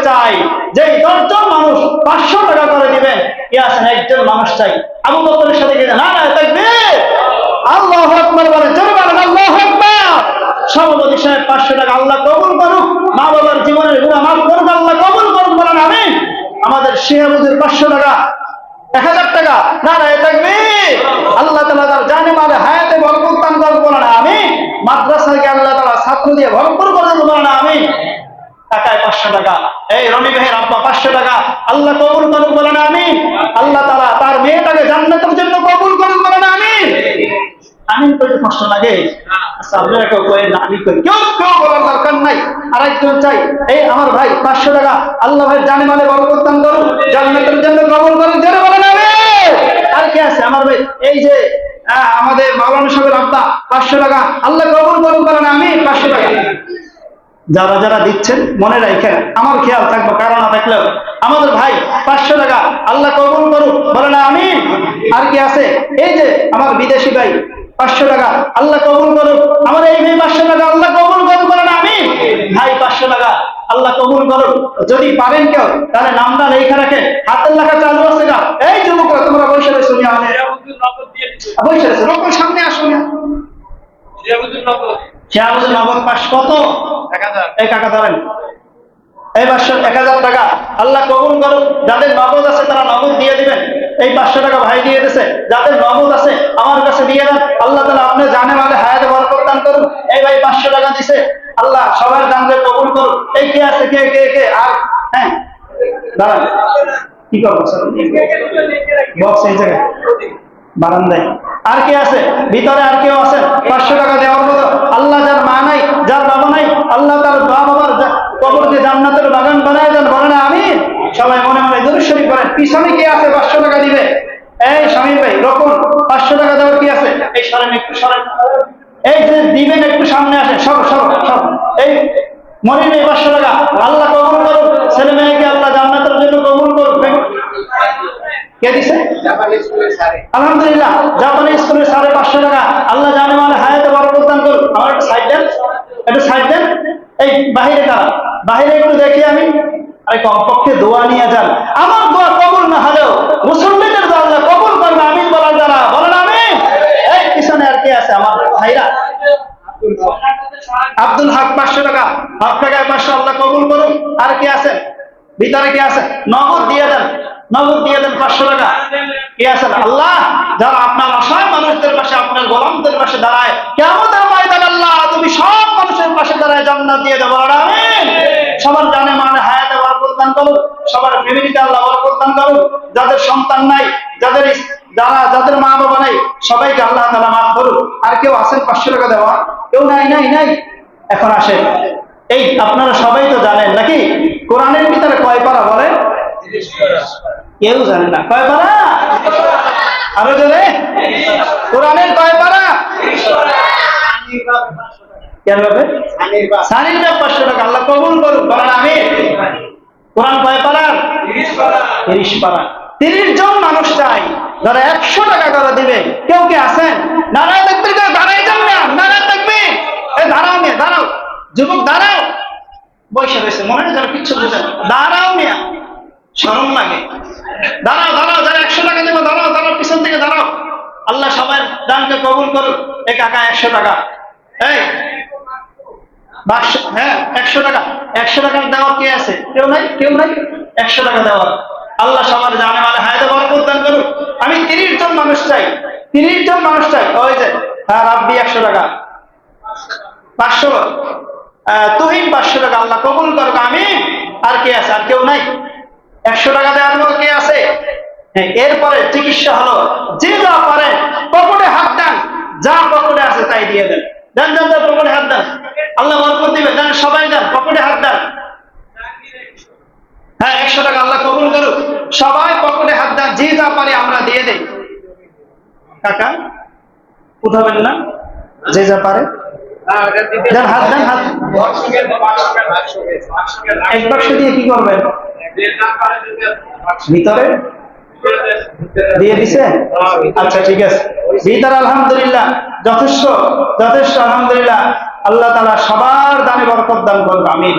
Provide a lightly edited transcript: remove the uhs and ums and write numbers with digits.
চাই যে 10 জন মানুষ 500 টাকা করে দিবেন, কে আছেন একজন মানুষ চাই। আবু বকরের সাথে গিয়ে নারায়ে তাকবীর, আল্লাহু আকবার বলেন, জোরে বলেন আল্লাহু আকবার। সভাপতি সাহেব 500 টাকা আল্লাহ কবুল করুক, মা বাবার জীবনের গুনাহ মাফ করুক, আল্লাহ কবুল করুক, বলেন আমিন। আমাদের শিহাবুদ্দিন 500 টাকা, 1000 টাকা, নারায়ে তাকবীর। আল্লাহ তাআলা তার জানে মালে হায়াতে বরকত দান করুন, বলেন আমিন। মাদ্রাসাকে আল্লাহ তাআলা ছাত্র দিয়ে ভরপুর করে দেন, বলেন আমিন। টাকায় 500 টাকা, এই রনি ভাইয়ের আব্বা 500 টাকা, আল্লাহ কবুল করুন, বলেন আমিন। আল্লাহ তাআলা তার মেয়েটাকে জান্নাতের জন্য কবুল করুন, বলেন আমিন। আমিন করতে কষ্ট লাগে? আচ্ছা, আপনারা কেউ করেন না, আমি করি, কেউ বলার দরকার নাই। আরেকজন চাই, এই আমার ভাই 500 টাকা, আল্লাহ ভাই জানে মালে বরকত দান করুন, জান্নাতের জন্য কবুল করুন, জোরে বলেন আমিন। আর কে আছে আমার ভাই, এই যে আমাদের মাওলানা সাহেবের আব্বা 500 টাকা, আল্লাহ কবুল করুন, বলেন আমিন। 500 টাকা যারা যারা দিচ্ছেন মনে রাখেন, আমার খেয়াল থাকবো, কারণ না থাকলেও আমাদের ভাই 500 টাকা, আল্লাহ কবুল করুন, বলেন আমিন। আর কি আছে, এই যে আমার বিদেশি ভাই 500 টাকা, আল্লাহ কবুল করুন। আমার এই ভাই 500 টাকা, আল্লাহ কবুল করুন, বলেন আমিন। ভাই 500 টাকা, আল্লাহ কবুল করুন। যদি পারেন কেউ তাহলে নামটা লেখা রাখেন, হাতের লেখা চালু আছে না? এই যুবকরা তোমরা বসে রয়েছো, বসে রয়েছো, রকম সামনে আসো না। শিহাবুদ্দিন নগদ পাশ কত? 1000। এই কাকা ধরেন, এই 1000 টাকা, আল্লাহ কবুল করুন। যাদের নগদ আছে তারা নগদ দিয়ে দিবেন। এই 500 টাকা ভাই দিয়ে দিয়েছে, যাদের নগদ আছে আমার কাছে দিয়ে দেন। আল্লাহ তাআলা আপনি জানে মালে হায়াতে বরকত দান করুন। এই ভাই 500 টাকা দিছে, আল্লাহ সবার দানকে কবুল করুন। এই কে আছে, কে আর হ্যাঁ দাঁড়ান, কি করবো স্যার, বক্স এই জায়গায় বারান্দায়। আর কে আছে ভিতরে? আর কেউ আছেন 500 টাকা দেওয়ার মতো? আল্লাহ যার মা নাই, যার বাবা নাই, আল্লাহ তার মা বাবার কবরকে জান্নাতের বাগান বানায় দেন, বলেন আমিন। সবাই মনে মনে দুরূদ শরীফ পড়েন। পিছনে কে আছে 500 টাকা দিবে? এই স্বামী ভাই রকম 500 টাকা দেওয়ার কি আছে? এই সরেন, একটু সরেন, এই যে দিবেন একটু সামনে আসেন, সব এই মনে নেই 500 টাকা, আল্লাহ কবুল করুন। ছেলে মেয়েকে আল্লাহ জান্নাতের জন্য কবুল করুন। কে দিছে? আলহামদুলিল্লাহ, জাপানি স্কুলের 550 টাকা, আল্লাহ জানে মানে হায়াতে বরকত দান করুন। আমার একটা সাইড দেন, একটা সাইড দেন। এই বাহিরে কারা? বাহিরে একটু দেখি আমি। আরে কমপক্ষে দোয়া নিয়ে যান। আমার দোয়া কবুল না হলেও মুসলমানদের দোয়া আল্লাহ কবুল করবে, আমিন বলার দ্বারা, বলেন আমিন। এই পিছনে আর কে আছে আমার ভাইরা? আব্দুল হক 500 টাকা, হক টাকায় 500, আল্লাহ কবুল করুন। আর কে আছে ভিতরে? কে আছে? নগদ দিয়ে দেন, নগদ দিয়ে দেন 500 টাকা। কে আছেন? আল্লাহ যারা আপনার অসহায় মানুষদের পাশে, আপনার গোলামদের পাশে দাঁড়ায়, কিয়ামতের ময়দানে আল্লাহ তুমি সব মানুষের পাশে দাঁড়ায় জান্নাত দিয়ে দেবো, আমিন। সবার জানে মানে হায়াতে বরকত দান করুন, সবার ফ্যামিলিতে আল্লাহ বরকত দান করুন। যাদের সন্তান নাই, যাদের মা বাবা নাই, সবাইকে আল্লাহ তাআলা মাফ করুন। আর কেউ আছেন 500 টাকা দেওয়া? কেউ নাই? এখন আসেন, এই আপনারা সবাই তো জানেন নাকি কোরআনের ভিতরে কয় পারা বলে? কেউ জানে না। কয় পারা? আরো জোরে, কোরআনের কয় পারা? কেন হবে? সানির 500 টাকা, আল্লাহ কবুল করুন, বলেন আমিন। কোরআন কয় পারা? 30 পারা। 30 জন মানুষ চাই যারা 100 টাকা করে দিবে। কেউ কে আছেন? নারায়ে তাকবীর, দাঁড়ায় যান না, নারায়ে তাকবীর। এই দাঁড়াও মিয়া, দাঁড়াও যুবক, দাঁড়াও। বসে রয়েছে মনে হয়, যারা কিচ্ছু বোঝেন, দাঁড়াও মিয়া, শরম লাগে। দাঁড়াও, যারা 100 টাকা দেবো, দাঁড়াও, পিছন থেকে দাঁড়াও। আল্লাহ সবার দানকে কবুল করুন। এই কাকা 100 টাকা, এই হ্যাঁ 100 টাকা, 100 টাকা দেওয়ার কে আছে? কেউ নাই? 100 টাকা দেওয়ার, আল্লাহ সবার জানে মানে হায়াতে বরকত দান করুন। আমি 30 জন মানুষ চাই, 30 জন মানুষ চাই। ওই যে হ্যাঁ রাব্বি 100 টাকা, 500, তুহিন 500 টাকা, আল্লাহ কবুল করুক, আমিন। আর কে আছে? আর কেউ নাই 100 টাকা দেওয়ার মতো? কে আছে? হ্যাঁ, এরপরে চিকিৎসা হলো, যে যা পারে পকেটে হাত দেন, যা পকেটে আছে তাই দিয়ে দেন। দেন পকেটে হাত দেন, আল্লাহ বরকত দিবে। দেন সবাই দেন, পকেটে হাত দেন। হ্যাঁ 100 টাকা, আল্লাহ কবুল করুক। সবাই পকেটে হাত দেন, যে যা পারে আমরা দিয়ে দেই। কাকা উঠাবেন না, যে যা পারে দেন, হাত দেন, হাত। 1 বাক্স দিয়ে কি করবেন? ভিতরে দিয়ে দিছে? আচ্ছা ঠিক আছে, ভিতরে আলহামদুলিল্লাহ যথেষ্ট, আলহামদুলিল্লাহ। আল্লাহ তাআলা সবার দানে বরকত দান করুন, আমিন।